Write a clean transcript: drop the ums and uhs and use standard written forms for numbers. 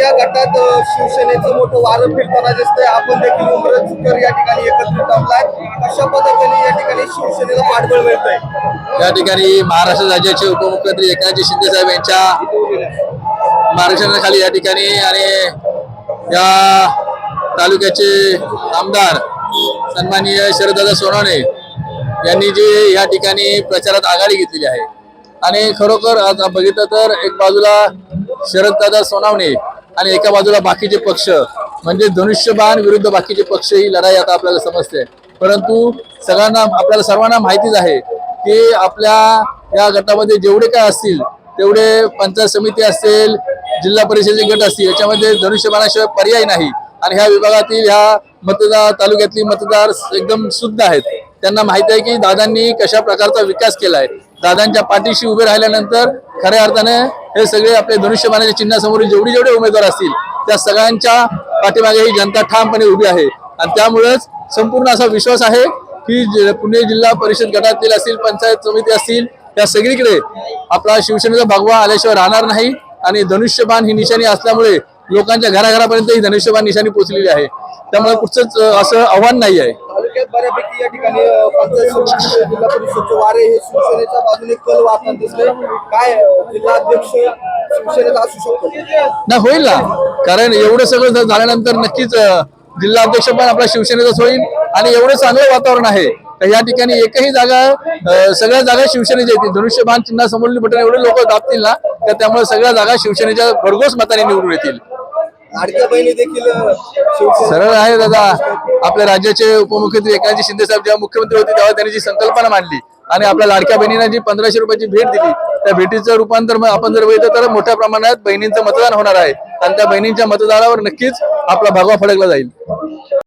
या गटात शिवसेनेचं मोठं वारं फिरताना दिसतंय. आपण देखील उमरजकर या ठिकाणी एकत्रित आपलाय. अशा पद्धतीने या ठिकाणी शिवसेनेला पाठबळ मिळतंय. या ठिकाणी महाराष्ट्र राज्याचे उपमुख्यमंत्री एकनाथजी शिंदे साहेब यांच्या मार्गदर्शनाखाली या ठिकाणी आणि या तालुक्याचे आमदार सन्माननीय शरददादा सोनवणे यांनी जे या ठिकाणी प्रचारात आघाडी घेतलेली आहे आणि खरोखर आज बघितलं तर एक बाजूला शरददादा सोनवणे आणि एका बाजूला बाकीचे पक्ष म्हणजे धनुष्यबाण विरुद्ध बाकीचे पक्ष ही लढाई आता आपल्याला समजते. परंतु सगळ्यांना आपल्याला सर्वांना माहितीच आहे की आपल्या या गटामध्ये जेवढे काय असतील तेवढे पंचायत समिती असेल, जिल्हा परिषदेचे गट असतील, याच्यामध्ये धनुष्यबाणाशिवाय पर्याय नाही. आणि ह्या विभागातील ह्या मतदार तालुक्यातली मतदार एकदम शुद्ध आहेत. त्यांना माहिती आहे की दादांनी कशा प्रकारचा विकास केलाय. दादांच्या पाठीशी उभे राहिल्यानंतर खऱ्या अर्थाने हे सगळे आपले धनुष्यबाणाच्या चिन्हासमोर जेवढे उमेदवार असतील त्या सगळ्यांच्या पाठीमागे ही जनता ठामपणे उभी आहे. आणि त्यामुळेच संपूर्ण असा विश्वास आहे की पुणे जिल्हा परिषद गटातील असतील, पंचायत समिती असतील, त्या सगळीकडे आपला शिवसेनेचा भगवा आल्याशिवाय राहणार नाही. आणि धनुष्यबाण ही निशाणी असल्यामुळे लोकांच्या घराघरापर्यंत ही धनुष्यबाण निशाणी पोहोचलेली आहे. त्यामुळे कुठचंच असं आव्हान नाही आहे. तालुक्यात बऱ्यापैकी या ठिकाणी पंचायत समिती जिल्हा परिषदचे वारे हे शिवसेनेच्या बाजूने कल वाहताना दिसले. काय जिल्हाध्यक्ष शिवसेनेचा असू शकतो? नाही, होईल ना. कारण एवढं सगळं झाल्यानंतर नक्कीच जिल्हा अध्यक्ष पण आपला शिवसेनेचाच होईल. आणि एवढं चांगलं वातावरण आहे तर या ठिकाणी एकही जागा सगळ्या जागा शिवसेनेच्या येतील. धनुष्यबाण चिन्हासमोरली बटन एवढे लोक दाबतील ना तर त्यामुळे सगळ्या जागा शिवसेनेच्या भरघोस मताने निवडून येतील. लाडक्या बहिणी देखील सरळ आहे दादा. आपल्या राज्याचे उपमुख्यमंत्री एकनाथजी शिंदे साहेब जेव्हा मुख्यमंत्री होते तेव्हा त्यांनी जी संकल्पना मांडली आणि आपल्या लाडक्या बहिणींना जी 1500 रुपयाची भेट दिली त्या भेटीचं रूपांतर आपण जर बघितलं तर मोठ्या प्रमाणात बहिणींचं मतदान होणार आहे. आणि त्या बहिणींच्या मतदानावर नक्कीच आपला भगवा फडकला जाईल.